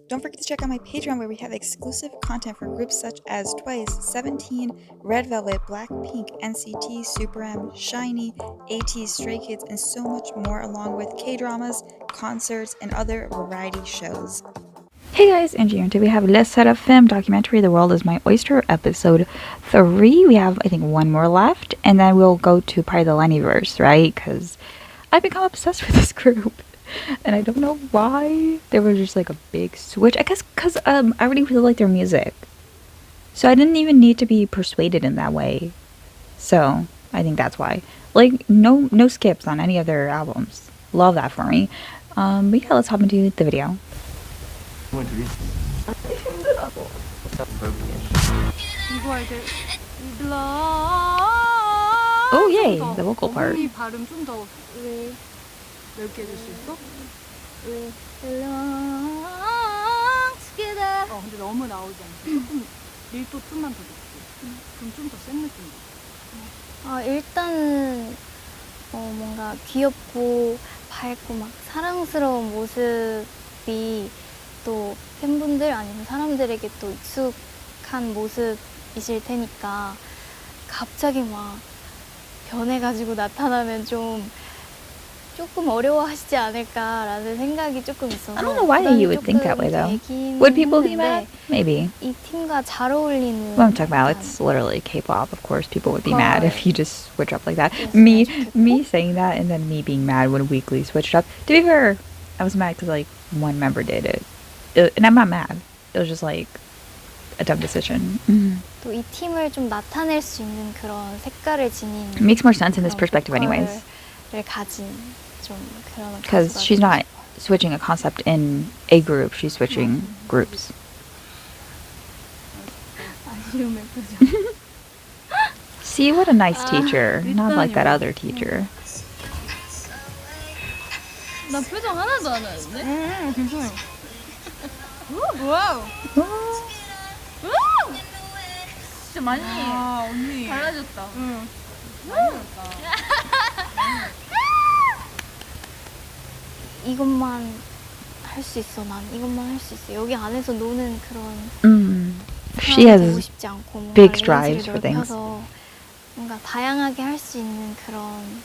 Don't forget to check out my Patreon where we have exclusive content for groups such as Twice, 17, Red Velvet, Blackpink, NCT, SuperM, SHINee, AT, Stray Kids, and so much more, along with K-dramas, concerts, and other variety shows. Hey guys, Angie here, and today we have 르세라핌 documentary The World is My Oyster, episode 3. We have, I think, one more left, and then we'll go to probably the Lennyverse, right? Because I've become obsessed with this group. And I don't know why. There was just like a big switch. I guess because I already really like their music. So I didn't even need to be persuaded in that way. So I think that's why. Like, no skips on any of their albums. Love that for me. But yeah, let's hop into the video. Oh yay, the vocal part. 넓게 해줄 수 있어? 근데 너무 나오지 않게 조금 밀도 좀만 더 높게. 그럼 좀 더 센 느낌이야. 일단은 뭔가 귀엽고 밝고 막 사랑스러운 모습이 또 팬분들 아니면 사람들에게 또 익숙한 모습이실 테니까 갑자기 막 변해가지고 나타나면 조금 어려워하시지 않을까라는 생각이 조금 있어서. I don't know why you would think that way though. Would people be mad? Maybe. 이 팀과 잘 어울리는. What I'm talking about, it's literally K-pop. Of course, people would be mad if you just switch up like that. Me saying that and then me being mad when Weekly switched up. To be fair, I was mad because like one member did it, and I'm not mad. It was just like a dumb decision. 또 이 팀을 좀 나타낼 수 있는 그런 색깔을 지닌. It makes more sense in this perspective, anyways. Because she's not switching a concept in a group, she's switching groups. See, what a nice teacher. Not like that other teacher. 나 표정 하나도 안 하는데? 괜찮아요. 와우. 진짜 많이 언니 달라졌다. 응. 이것만 할 수 있어. 난 이것만 할 수 있어. 여기 안에서 노는 그런 She has 싶지 않고 big strides for things. 뭔가 다양하게 할 수 있는 그런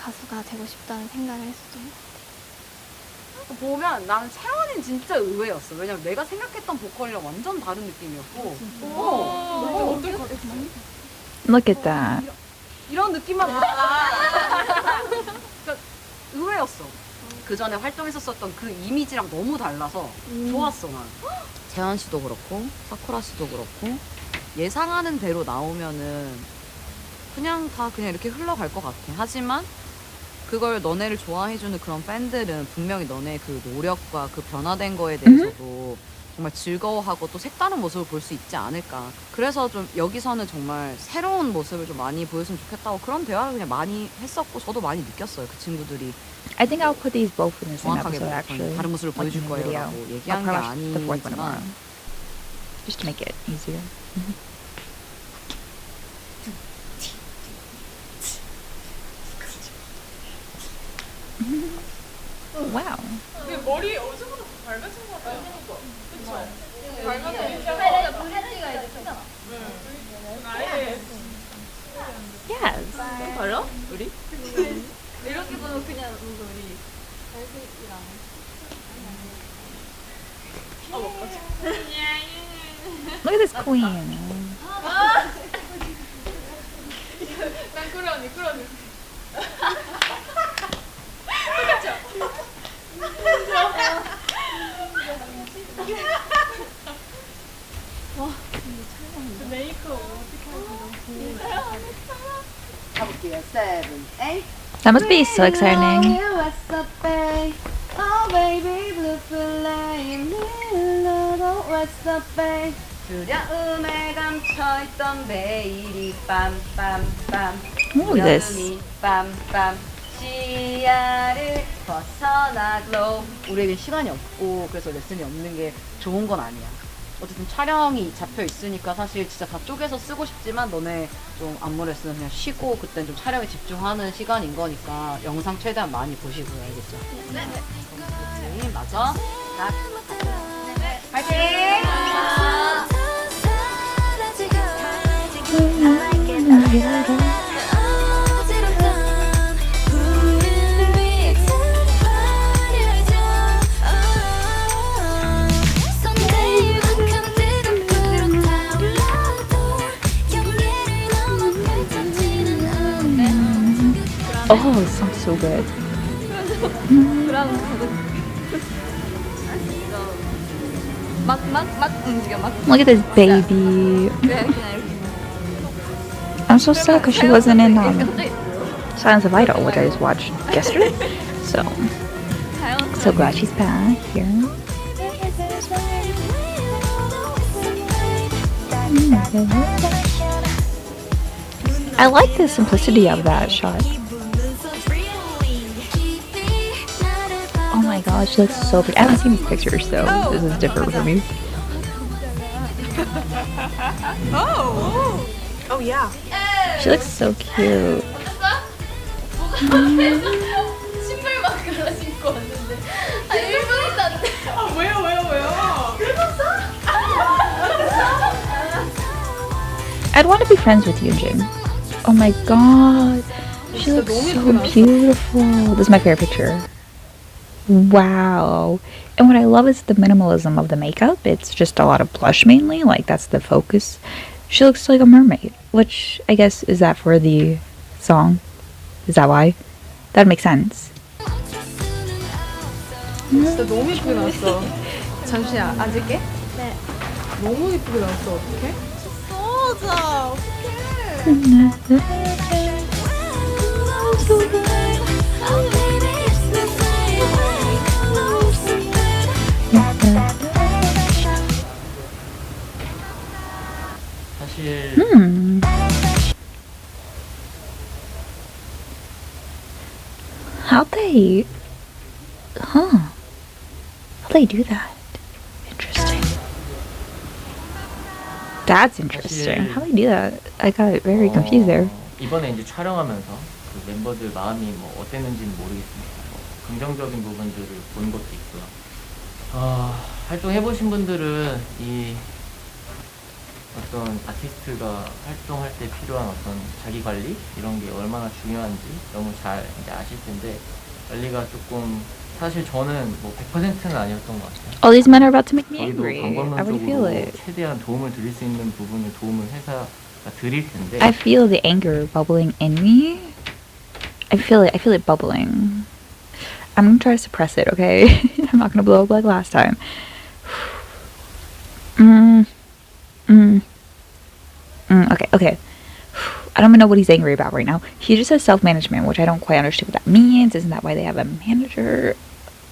가수가 되고 싶다는 생각을 했었던 것 같아. 보면 나는 채원이는 진짜 의외였어. 왜냐면 내가 생각했던 보컬이랑 완전 다른 느낌이었고. 너무 어떨 것 같아? Look at that. 이런 느낌만 그러니까 의외였어. 그 전에 활동했었던 그 이미지랑 너무 달라서 좋았어 난. 재현 씨도 그렇고 사쿠라 씨도 그렇고 예상하는 대로 나오면은 그냥 다 그냥 이렇게 흘러갈 것 같아. 하지만 그걸 너네를 좋아해주는 그런 팬들은 분명히 너네의 그 노력과 그 변화된 거에 대해서도 정말 즐거워하고 또 색다른 모습을 볼 수 있지 않을까. 그래서 좀 여기서는 정말 새로운 모습을 좀 많이 보였으면 좋겠다고 그런 대화를 그냥 많이 했었고 저도 많이 느꼈어요. 그 친구들이 I think I'll put these both in the same 정확하게 episode actually. 다른 모습을 like 보여줄 in the video. 거예요 라고 I'll 얘기한 게 probably watch the fourth one tomorrow. 아니지만 Just to make it easier. Wow. 머리 어제보다 더 밝아진 것 같아요. 그쵸? 밝아서 브릿지가 이제 크잖아. 아예 Yes. 달라? 우리? 이렇게 보면 그냥 뭔가 우리 달색이랑 Look at this queen. 난 그래 언니. 메이크업 어떻게 가볼게요. 7, 8. That must be so exciting. Oh baby blue flame what's up babe 두려움에 감춰있던 매일이 빰빰빰 Look at this. 빰빰 시야를 벗어나 glow. 우리에겐 시간이 없고 그래서 레슨이 없는 게 좋은 건 아니야. 어쨌든 촬영이 잡혀 있으니까 사실 진짜 다 쪼개서 쓰고 싶지만 너네 좀 안무 레슨은 그냥 쉬고 그땐 좀 촬영에 집중하는 시간인 거니까 영상 최대한 많이 보시고요. 알겠죠? 네. 맞아. 나 Oh, it sounds so good. 브라운 가득. 막 움직여 막. Look at this baby. 그냥 이렇게. I'm so sad because she wasn't in Silence of Idol, which I just watched yesterday. So glad she's back here. I like the simplicity of that shot. Oh my gosh, she looks so pretty. I haven't seen these pictures, so this is different for me. Oh yeah. She looks so cute. 신발 막 그러 신고 왔는데. 아, 일본에도 안 돼. 아 왜요? I'd want to be friends with you, Jim. Oh my god. She looks so beautiful. This is my favorite picture. Wow. And what I love is the minimalism of the makeup. It's just a lot of blush mainly. Like, that's the focus. She looks like a mermaid. Which, I guess, is that for the song? Is that why? That makes sense. 진짜 너무 이쁘게 나왔어. 잠시만 앉을게. 네. 너무 이쁘게 나왔어. 어떡해? 진짜 어떡해. 사실 How'd they... How'd they do that? Interesting. That's interesting. How'd they do that? I got very confused there. 이번에 이제 촬영하면서 그 멤버들 마음이 뭐 어땠는지는 모르겠습니다. 뭐 긍정적인 부분들을 본 것도 있고요. 활동해보신 분들은 이 어떤 아티스트가 활동할 때 필요한 어떤 자기 관리 이런 게 얼마나 중요한지 너무 잘 이제 아실 텐데 관리가 조금 사실 저는 뭐 100%는 아니었던 것 같아요. All these men are about to make me 저희도 angry. I already feel 관광론적으로 it. 최대한 도움을 드릴 수 있는 부분을 도움을 회사가 드릴 텐데 I feel the anger bubbling in me. I feel it bubbling. I'm gonna try to suppress it, okay? I'm not gonna blow up like last time. Okay. I don't even know what he's angry about right now. He just says self-management, which I don't quite understand what that means. Isn't that why they have a manager?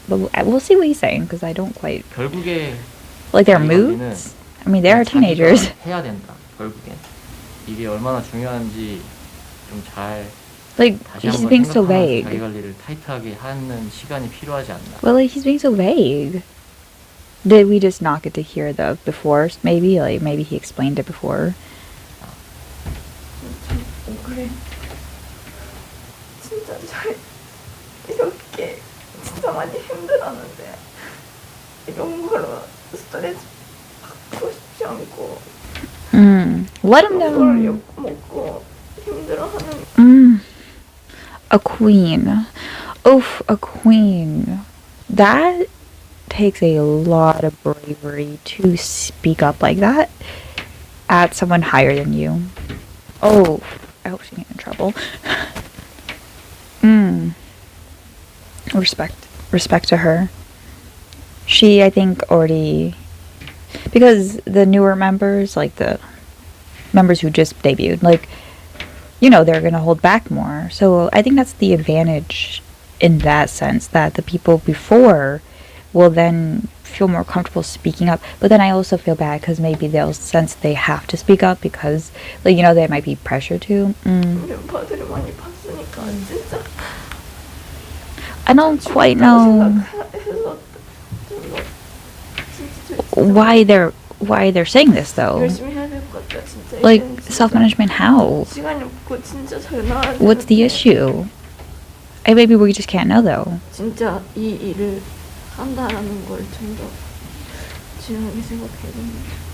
But we'll see what he's saying, because I don't quite... 결국에 Like their moods? I mean, they are teenagers. 해야 된다. 결국엔 이게 얼마나 중요한지 좀 잘 Like, 다시 he's 한번 being so 생각하면서 vague. 자기 관리를 타이트하게 하는 시간이 필요하지 않나. Well, like, he's being so vague. Did we just not get to hear the before? Maybe, like, maybe he explained it before. 그래. 진짜 잘 이렇게 진짜 많이 힘들었는데 이런 걸로 스트레스 받고 싶지 않고 Let him 그걸 know. 욕 먹고 힘들어하는 A queen. Oof, a queen. That takes a lot of bravery to speak up like that at someone higher than you. Oh, I hope she ain't in trouble. Respect to her. She, I think, already... Because the newer members, like the members who just debuted, like, you know, they're going to hold back more. So I think that's the advantage in that sense, that the people before will then feel more comfortable speaking up. But then I also feel bad because maybe they'll sense they have to speak up because, like, you know, there might be pressure to. 멤버들을 많이 봤으니까 진짜 I don't quite know 생각해서 why they're saying this though. 열심히 해야 될 것 같아 진짜. Like, 이제는 진짜 self-management how? 시간이 없고 진짜 잘 나와야 What's the 되는데 issue? Maybe we just can't know though. 진짜 이 일을 한다라는 걸 좀 더 중요하게 생각해야 되는데.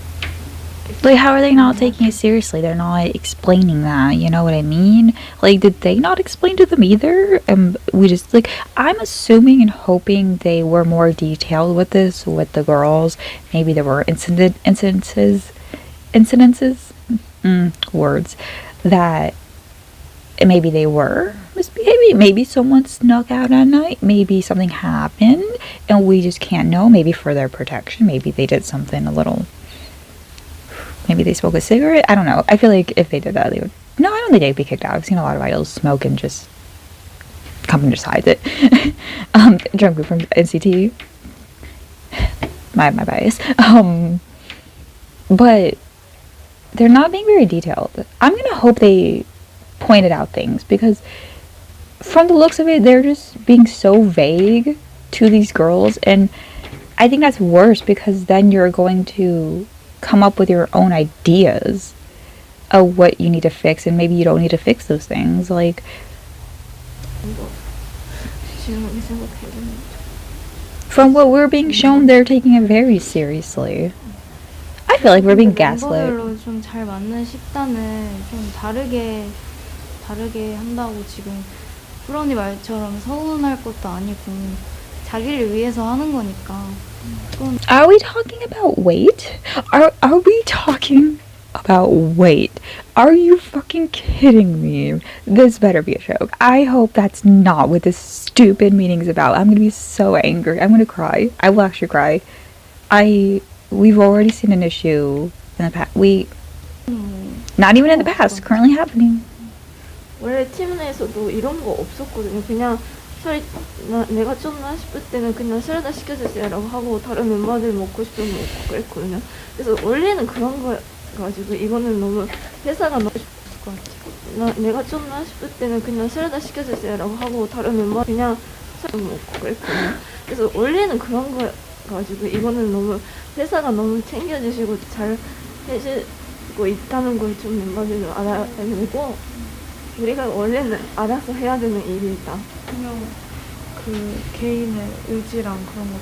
Like, how are they not taking it seriously? They're not explaining that, you know what I mean? Like, did they not explain to them either? And we just, like, I'm assuming and hoping they were more detailed with this, with the girls. Maybe there were incidences, words, that maybe they were. misbehaving. Maybe someone snuck out at night. Maybe something happened and we just can't know. Maybe for their protection. Maybe they did something a little... Maybe they smoked a cigarette. I don't know. I feel like if they did that, they would... No, I don't think they'd be kicked out. I've seen a lot of idols smoke and just... Company just hides it. Jungkook from NCT. My bias. But they're not being very detailed. I'm gonna hope they pointed out things, because from the looks of it, they're just being so vague to these girls, and I think that's worse, because then you're going to come up with your own ideas of what you need to fix, and maybe you don't need to fix those things. Like, from what we're being shown, they're taking it very seriously. I feel like we're being gaslit. 멤버별로 좀 잘 맞는 식단을 좀 다르게 한다고 지금 프로니 말처럼 서운할 것도 아니고 자기를 위해서 하는 거니까. Are we talking about weight? Are we talking about weight? Are you fucking kidding me? This better be a joke. I hope that's not what this stupid meeting is about. I'm gonna be so angry. I'm gonna cry. I will actually cry. We've already seen an issue in the past. Not even in the past. Currently happening. 원래 팀 내에서도 이런 거 없었거든요. 그냥 내가 쫓나 싶을 때는 그냥 사라다 시켜주세요라고 하고 다른 멤버들 먹고 싶으면 먹고 그랬거든요. 그래서 원래는 그런 거 가지고 이거는 너무 회사가 너무 것 같아요. 내가 쫓나 싶을 때는 그냥 사라다 시켜주세요라고 하고 다른 멤버 그냥 먹고 그랬거든요. 그래서 원래는 그런 거 가지고 이거는 너무 회사가 너무 챙겨주시고 잘 해주고 있다는 걸 좀 멤버들도 알아야 되고, 우리가 원래는 알아서 해야 되는 일이다. 그냥 그 개인의 의지랑 그런 것도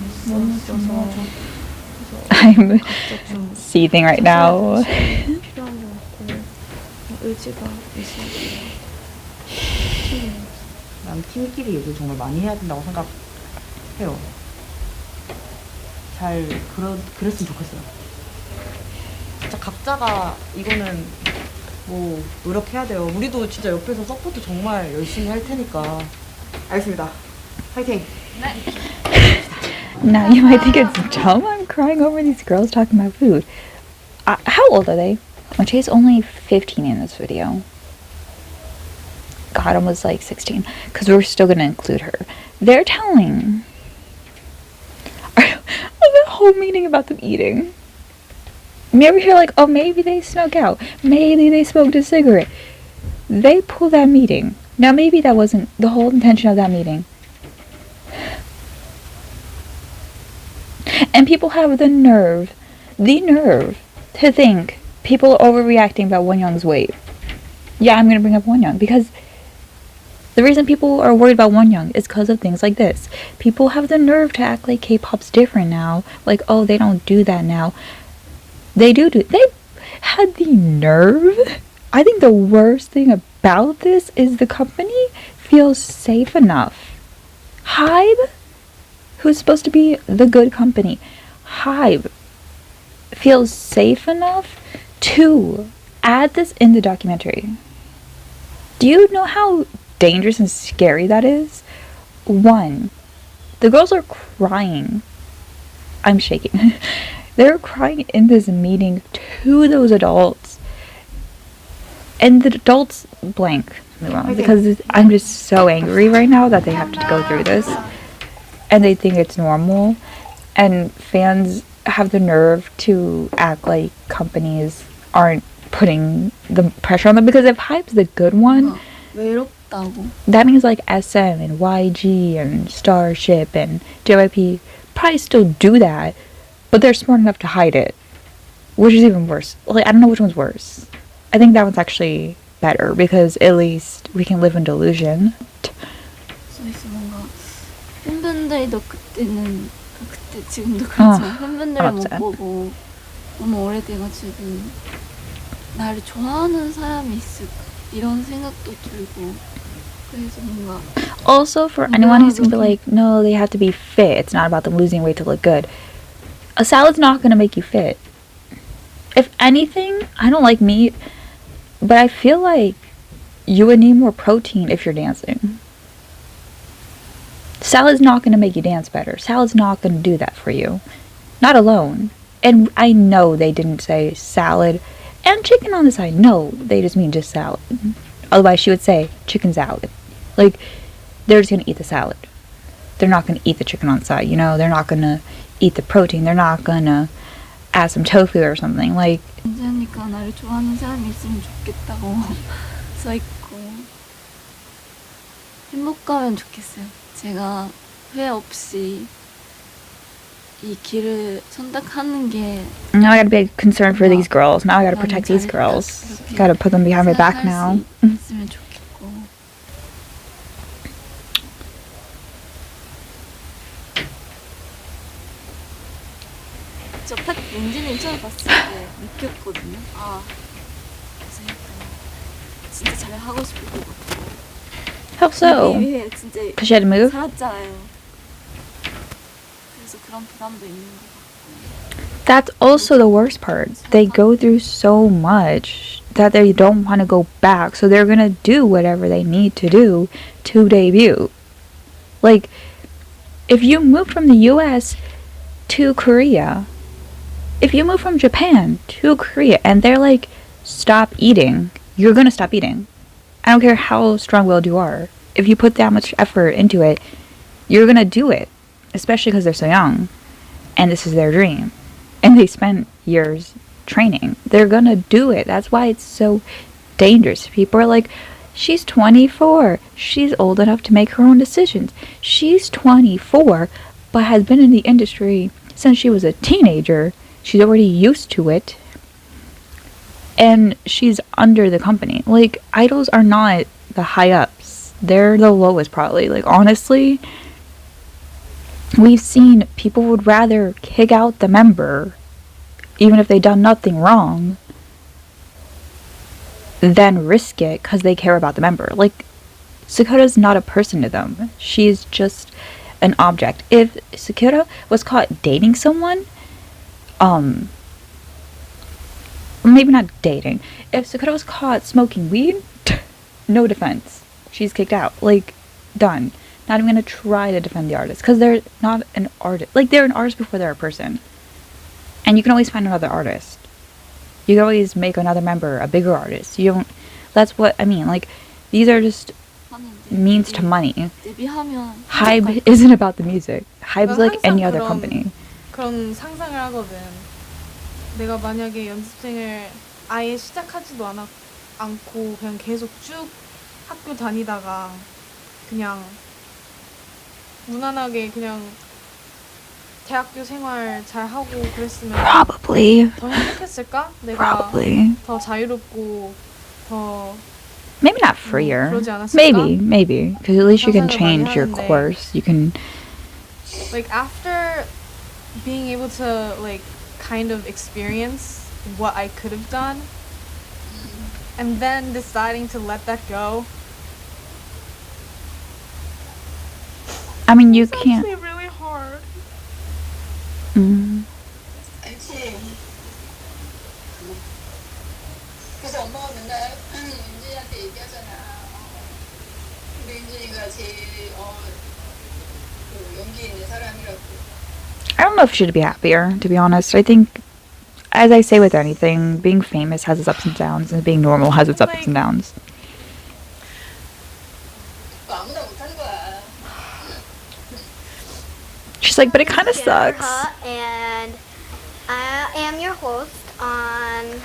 있어서 I'm seething right now. 필요한 것 같고 의지가 있어요. 난 팀끼리 얘기를 정말 많이 해야 된다고 생각해요. 잘 그랬으면 좋겠어요. 진짜 각자가 이거는 뭐 노력해야 돼요. 우리도 진짜 옆에서 서포트 정말 열심히 할 테니까. 알겠습니다. 파이팅! Now you might think it's dumb I'm crying over these girls talking about food. How old are they? Moche's only 15 in this video. God, almost like 16. Because we're still going to include her. They're telling... the whole meeting about them eating. Maybe you're like, oh, maybe they snuck out. Maybe they smoked a cigarette. They pulled that meeting. Now, maybe that wasn't the whole intention of that meeting. And people have the nerve to think people are overreacting about Wonyoung's weight. Yeah, I'm going to bring up Wonyoung because the reason people are worried about Wonyoung is because of things like this. People have the nerve to act like K-pop's different now. Like, oh, they don't do that now. They do. They had the nerve. I think the worst thing about this is the company feels safe enough. Hybe, who's supposed to be the good company, Hybe feels safe enough to add this in the documentary. Do you know how dangerous and scary that is? One, the girls are crying. I'm shaking. They're crying in this meeting to those adults. And the adults blank me wrong because I'm just so angry right now that they have to go through this. And they think it's normal. And fans have the nerve to act like companies aren't putting the pressure on them. Because if Hype's the good one, that means like SM and YG and Starship and JYP probably still do that. But they're smart enough to hide it. Which is even worse. Like, I don't know which one's worse. I think that one's actually better because at least we can live in delusion. 뭔가 팬분들도 그때 지금도 그렇지만 팬분들을 못 보고 너무 오래돼가지고 나를 좋아하는 사람이 있을까 이런 생각도 들고 그래서 뭔가 Also, for anyone who's gonna be like, no, they have to be fit. It's not about them losing weight to look good. A salad's not gonna make you fit. If anything, I don't like meat, but I feel like you would need more protein if you're dancing. Salad's not going to make you dance better. Salad's not going to do that for you. Not alone. And I know they didn't say salad and chicken on the side. No, they just mean just salad. Otherwise, she would say chicken salad. Like, they're just going to eat the salad. They're not going to eat the chicken on the side, you know? They're not going to eat the protein. They're not going to add some tofu or something. Like, 언제니까 나를 좋아하는 사람이 있으면 좋겠다고 써있고 행복하면 좋겠어요. 제가 후회 없이 이 길을 선택하는 게 now I gotta be concerned for these girls. Now I gotta protect these girls. Gotta put them behind my back now. 있으면 좋겠고 저 딱 민지님 처음 봤을 때 느꼈거든요. 아 그래서 약간 진짜 잘 하고 싶을 것 같고 How so? 이 위해 진짜 Because she had to move? 살았잖아요. 그래서 그런 부담도 있는 것 같고 That's also the worst part. They go through so much that they don't want to go back. So they're gonna do whatever they need to do to debut. Like, if you move from the US to Korea, if you move from Japan to Korea and they're like, stop eating, you're gonna stop eating. I don't care how strong-willed you are. If you put that much effort into it, you're gonna do it. Especially because they're so young. And this is their dream. And they spent years training. They're gonna do it. That's why it's so dangerous. People are like, she's 24. She's old enough to make her own decisions. She's 24, but has been in the industry since she was a teenager. She's already used to it. And she's under the company. Like, idols are not the high ups. They're the lowest, probably. Like, honestly, we've seen people would rather kick out the member, even if they've done nothing wrong, than risk it because they care about the member. Like, Sakura's not a person to them. She's just an object. If Sakura was caught dating someone, maybe not dating. If Sakura was caught smoking weed, no defense. She's kicked out. Like, done. Not even gonna try to defend the artist because they're not an artist. Like, they're an artist before they're a person. And you can always find another artist. You can always make another member a bigger artist. You don't. That's what I mean. Like, these are just means to money. 데뷔하면 Hybe isn't about the music. Hybe's like any other company. 그런 상상을 하거든. 내가 만약에 연습생을 아예 시작하지도 않고 그냥 계속 쭉 학교 다니다가 그냥 무난하게 그냥 대학교 생활 잘 하고 그랬으면 Probably. 더 행복했을까? 내가 Probably. 더 자유롭고 더 Maybe not freer. 그러지 않았을까? Maybe. Because at least you can 상상을 많이 change your 하는데. course. You can. Like after being able to like kind of experience what I could have done and then deciding to let that go. I mean, you It's can't. actually really hard. 알지. 그래서 엄마가 맨날 윤진이한테 얘기하잖아. 우리 윤진이가 제일 그 용기 있는 사람이라고. I don't know if she'd be happier, to be honest. I think, as I say with anything, being famous has its ups and downs, and being normal has its ups and downs. 그거 아무나 못하는 거야. She's like, but it kind of Jennifer sucks. Hutt, and I am your host on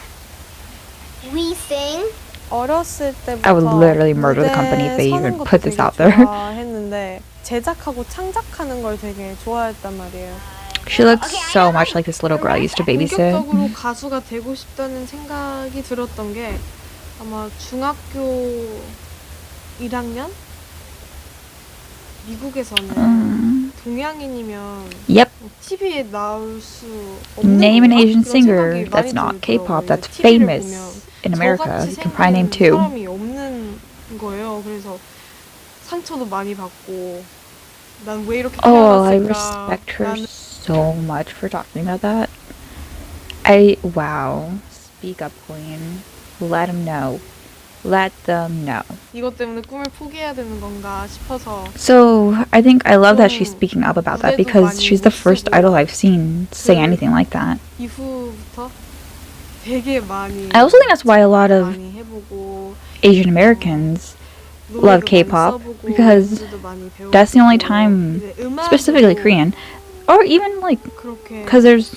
We Sing. 어렸을 때부터 I would literally murder the company if they even put this out there. 좋아했는데 제작하고 창작하는 걸 되게 좋아했단 말이에요. She looks so much like this little girl I used to babysit. 본격적으로 가수가 되고 싶다는 생각이 들었던 게 아마 중학교 1학년? 미국에서는 동양인이면 Yep. TV에 나올 수 없는 Name an 건가? Asian 그런 singer 생각이 that's 많이 not 들더라고요. K-pop that's TV를 famous 보면 in America. 저같이 You can probably name 생긴 two. 사람이 없는 거예요. 그래서 상처도 많이 받고 난 왜 이렇게 Oh, I 태어났을까? respect her 나는 so much for talking about that. Wow. Speak up, queen. Let him know. let them know. 이것 때문에 꿈을 포기해야 되는 건가 싶어서. So I think I love that she's speaking up about that because she's the first idol I've seen say anything like that. 이후부터 되게 많이. I also think that's why a lot of 많이 해보고 Asian Americans love 노래도 K-pop 많이 써보고 because 연주도 많이 배우고 that's the only time, 이제 음악으로 specifically Korean, or even like 그렇게 because there's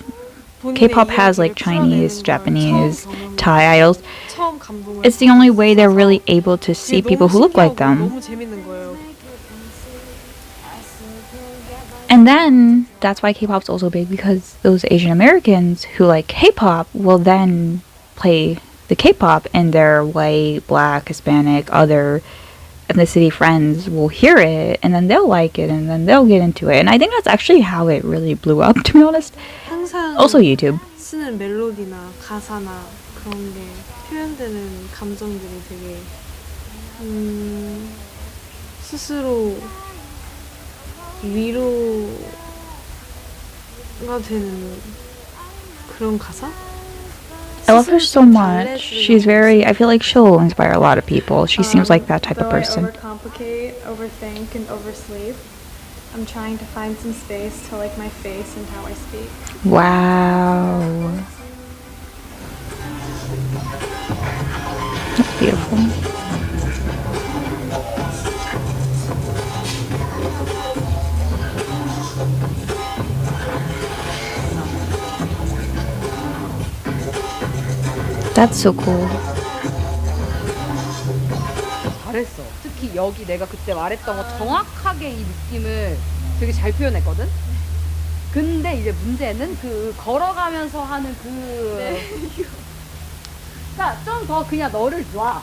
본인의 K-pop has like 이야기를 Chinese, 풀어내는 걸 Japanese, 처음 Thai idols. 처음 감동을 It's the only way they're 받았어서 really able to see 그게 people who 너무 look like 신기하고 them. 너무 재밌는 거예요. And then that's why K-pop's also big because those Asian Americans who like K-pop will then play the K-pop and their white, black, Hispanic, other ethnicity friends will hear it and then they'll like it and then they'll get into it. And I think that's actually how it really blew up, to be honest. 항상 Also YouTube. 쓰는 멜로디나 가사나 그런 게 표현되는 감정들이 되게 스스로 위로가 되는 그런 가사? I love her so much. She's very, I feel like she'll inspire a lot of people. She seems like that type of person. Though I overcomplicate, overthink, and oversleep, I'm trying to find some space to like my face and how I speak. Wow. That's beautiful. That's so cool. 잘했어. 특히 여기 내가 그때 말했던 거 정확하게 이 느낌을 되게 잘 표현했거든? 근데 이제 문제는 그 걸어가면서 하는 그 그러니까 좀 더 그냥 너를 놔.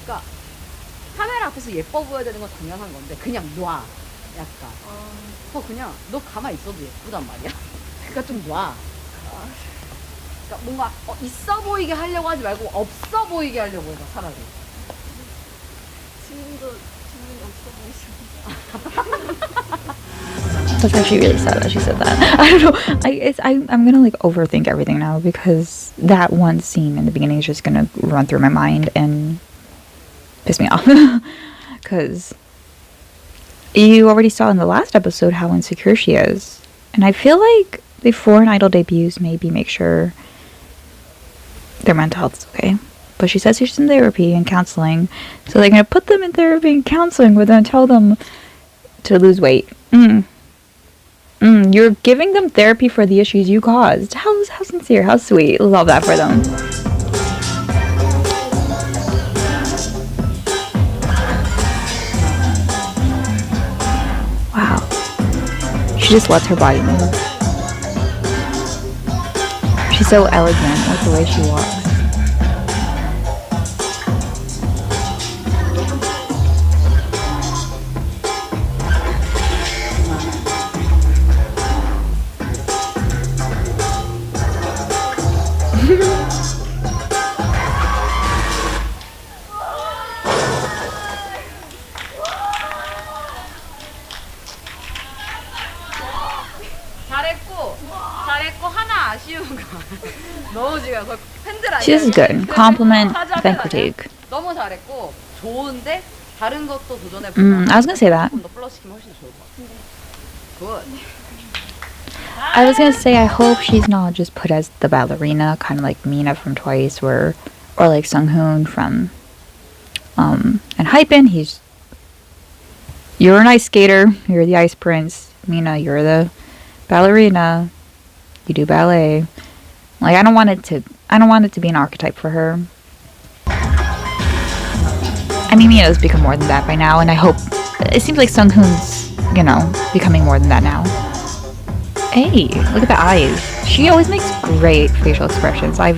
그러니까 카메라 앞에서 예뻐 보여야 되는 건 당연한 건데 그냥 놔. 약간 그냥 너 가만히 있어도 예쁘단 말이야. 그러니까 좀 놔. 그러니까 뭔가 있어 보이게 하려고 하지 말고 없어 보이게 하려고 해봐 차라리. 지금도 없어 보이시고. That's actually really sad that she said that. I don't know. I'm gonna like overthink everything now because that one scene in the beginning is just gonna run through my mind and piss me off. Because you already saw in the last episode how insecure she is, and I feel like before an idol debuts, maybe make sure their mental health is okay. But she says she's in therapy and counseling, so they're gonna put them in therapy and counseling, but then tell them to lose weight. You're giving them therapy for the issues you caused. How sincere, how sweet. Love that for them. Wow. She just lets her body move. She's so elegant with the way she walks. 잘했고 하나 아쉬운 거 너무 지금 팬들 아니야? She is good. Compliment, then critique. 너무 잘했고 좋은데 다른 것도 도전해 I was gonna say that. 더 플러스시키면 훨씬 좋을 것 같은데. Good. I was gonna say I hope she's not just put as the ballerina, kind of like Mina from Twice, or like Sunghoon from and Hypen. You're an ice skater. You're the ice prince. Mina, you're the ballerina. You do ballet. Like I don't want it to be an archetype for her. I mean, Mina's become more than that by now, and I hope it seems like Sunghoon's, becoming more than that now. Hey, look at the eyes. She always makes great facial expressions. Was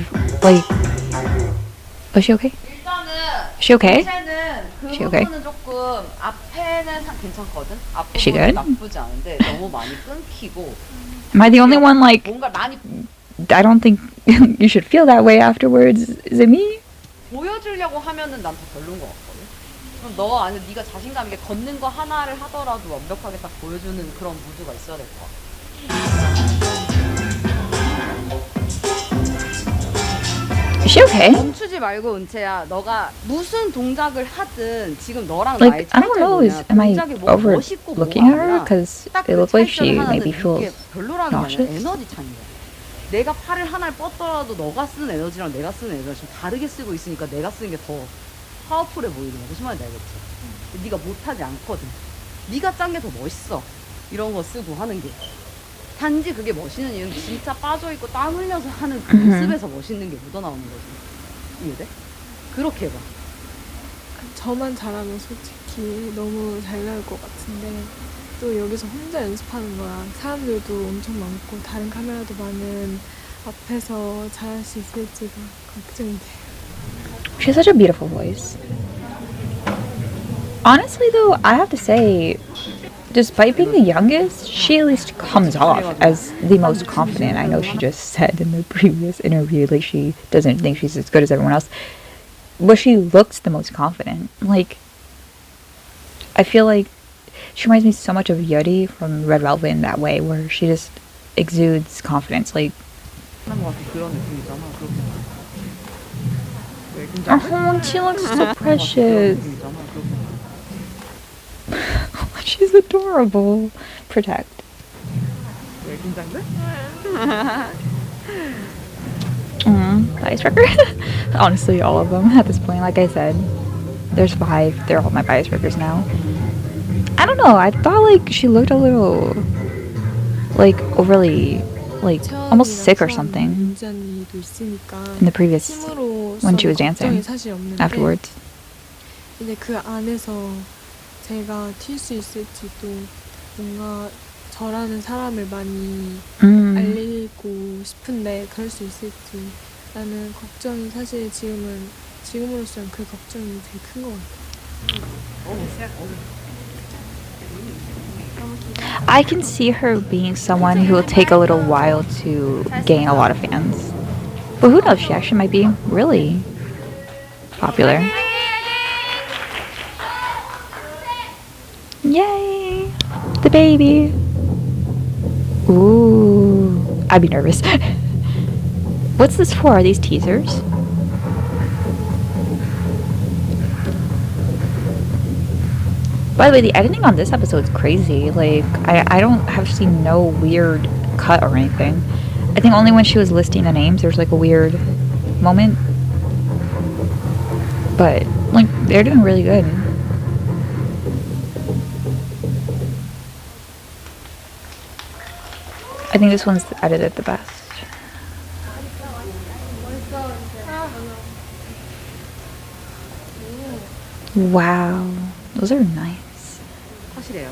she okay? Is she okay? 그 She okay? 부분은 조금 앞에는 괜찮거든. Is she 앞부분은 good? 나쁘지 않은데 너무 많이 끊기고. Am I the only one like? 뭔가 많이 I don't think you should feel that way afterwards. Is it me? 보여주려고 하면은 난 더 별론 것 같거든. 그럼 너 아니 네가 자신감 있게 걷는 거 하나를 하더라도 완벽하게 딱 보여주는 그런 무드가 있어야 될 것 같아. Is she okay? 멈추지 말고 은채야. 너가 무슨 동작을 하든 지금 너랑 나의 Like, I don't 차이점이 know, 뭐냐. am I 동작이 뭐 멋있고 뭐가 overlooking her? 아니라 Because 딱 it 그 looks like she 차이점 하나는 maybe 이게 feels 별로라는 게 아니라 nauseous. 에너지 차이인 거야. 내가 팔을 하나를 뻗더라도 너가 쓰는 에너지랑 내가 쓰는 에너지랑 좀 다르게 쓰고 있으니까 내가 쓰는 게 더 파워풀해 보이는 거야. 무슨 말인지 알겠지? 근데 네가 못하지 않거든. 네가 짠 게 더 멋있어. 이런 거 쓰고 하는 게. 단지 그게 멋있는 이유는 진짜 빠져있고 땀 흘려서 하는 그 모습에서 멋있는 게 묻어나오는 거지. 이해돼? 그렇게 해봐. 저만 잘하면 솔직히 너무 잘 나올 것 같은데 또 여기서 혼자 연습하는 거랑 사람들도 엄청 많고 다른 카메라도 많은 앞에서 잘할 수 있을지가 걱정이 돼요. She has such a beautiful voice. Honestly, though, I have to say, despite being the youngest, she at least comes off as the most confident. I know she just said in the previous interview, like, she doesn't think she's as good as everyone else, but she looks the most confident. Like, I feel like she reminds me so much of Yuri from Red Velvet in that way, where she just exudes confidence. Like, 그런 느낌이잖아. oh, she looks so precious. She's adorable. Protect. 왜 긴장돼? Bias wrecker? Honestly, all of them at this point. Like I said, there's 5. They're all my bias wreckers now. I don't know. I thought like she looked a little like overly like almost sick or something in the previous when she was dancing afterwards. 이제 그 안에서 제가 튈 수 있을지도 뭔가 저라는 사람을 많이 알리고 싶은데 그럴 수 있을지 라는 걱정이 사실 지금으로서는 그 걱정이 제일 큰 것 같아요. I can see her being someone who will take a little while to gain a lot of fans. But who knows, she actually might be really popular. Yay! The baby! Ooh, I'd be nervous. What's this for? Are these teasers? By the way, the editing on this episode is crazy. Like, I don't have seen no weird cut or anything. I think only when she was listing the names, there's like a weird moment. But, like, they're doing really good. I think this one's edited the best. Wow, those are nice. 사실이에요.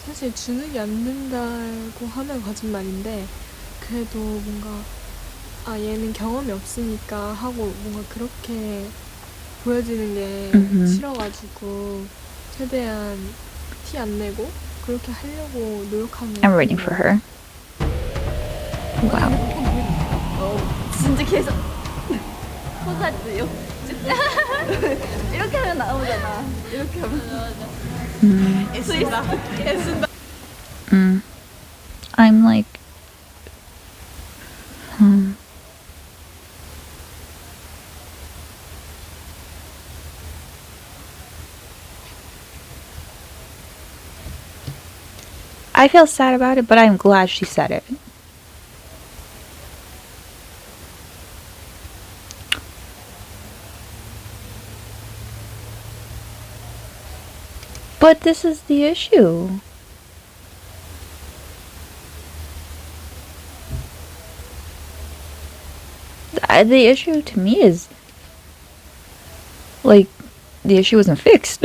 사실 주눅이 안 든다고 하면 거짓말인데 그래도 뭔가 아 얘는 경험이 없으니까 하고 뭔가 그렇게 보여지는 게 싫어가지고 최대한 티 안 내고 그렇게 하려고 노력하는 I'm waiting for her. Wow. 진짜 계속 포사지요. 이렇게 하면 나오잖아. 이렇게 하면. I'm like, I feel sad about it, but I'm glad she said it. But this is the issue. The issue to me is, like, the issue wasn't fixed.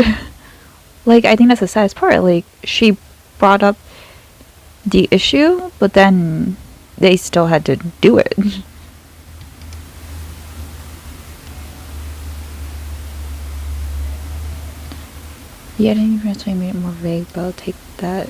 Like, I think that's the saddest part. Like, she brought up the issue, but then they still had to do it. The editing eventually made it more vague, but I'll take that.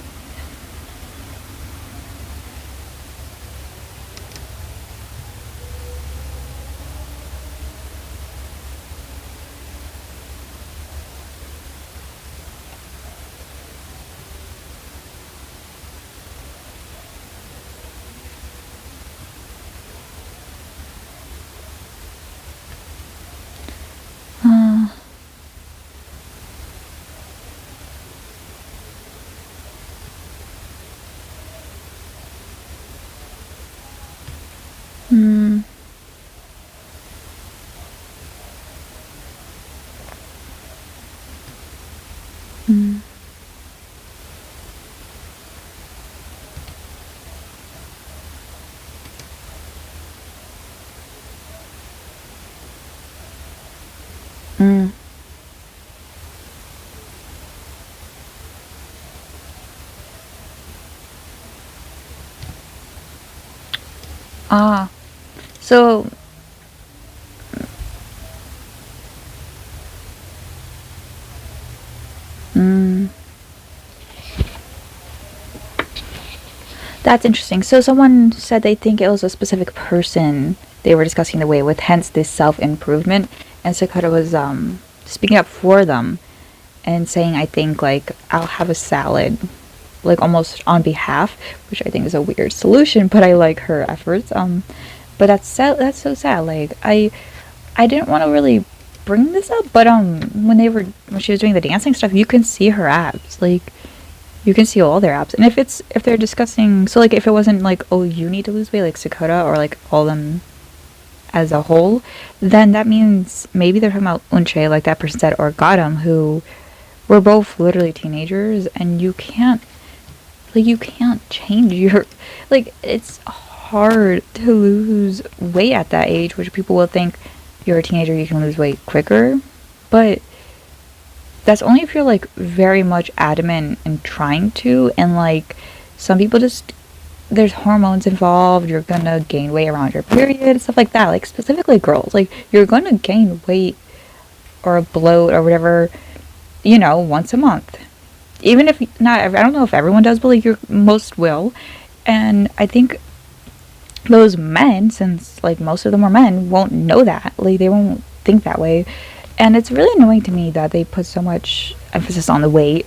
Mm. Mm. Mm. Ah, so mm, that's interesting. So someone said they think it was a specific person they were discussing the way with, hence this self-improvement. And Sakura was speaking up for them and saying, I think, like, I'll have a salad, like, almost on behalf, which I think is a weird solution, but I like her efforts. But that's sad, that's so sad. Like, I didn't want to really bring this up, but when she was doing the dancing stuff, you can see her abs. Like, you can see all their abs. And if they're discussing, so like if it wasn't like, oh, you need to lose weight, like Sakura, or like all of them as a whole, then that means maybe they're talking about Unche, like that person said, or Garam, who were both literally teenagers, and you can't change your, like, it's hard to lose weight at that age, which people will think you're a teenager, you can lose weight quicker, but that's only if you're like very much adamant and trying to, and like some people just, there's hormones involved, you're gonna gain weight around your period, stuff like that, like specifically girls, like you're gonna gain weight or bloat or whatever, once a month. Even if not, I don't know if everyone does, but like most will. And I think those men, since like most of them are men, won't know that. Like they won't think that way. And it's really annoying to me that they put so much emphasis on the weight,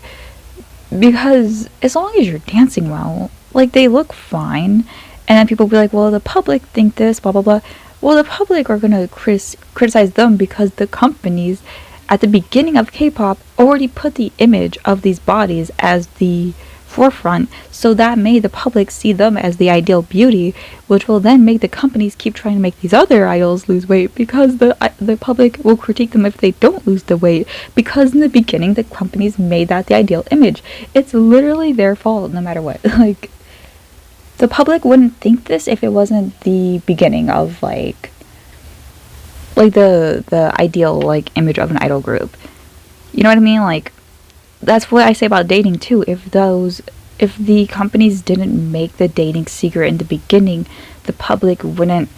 because as long as you're dancing well, like they look fine. And then people will be like, well, the public think this, blah blah blah. Well, the public are gonna criticize them because the companies at the beginning of K-pop already put the image of these bodies as the forefront, so that made the public see them as the ideal beauty, which will then make the companies keep trying to make these other idols lose weight, because the public will critique them if they don't lose the weight, because in the beginning the companies made that the ideal image. It's literally their fault no matter what. Like, the public wouldn't think this if it wasn't the beginning of like the ideal like image of an idol group. You know what I mean? Like, that's what I say about dating too. If the companies didn't make the dating secret in the beginning, the public wouldn't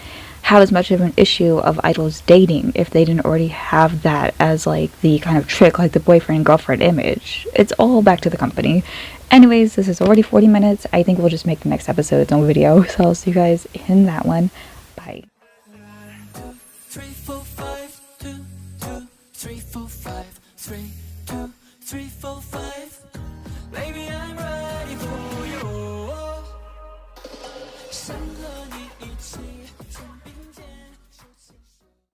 have as much of an issue of idols dating if they didn't already have that as like the kind of trick, like the boyfriend and girlfriend image. It's all back to the company. Anyways, this is already 40 minutes. I think we'll just make the next episode its own video. So I'll see you guys in that one. Bye. 3, 4, 5, 2, 2, 3, 4, 5, 3, 2, 3, 4, 5.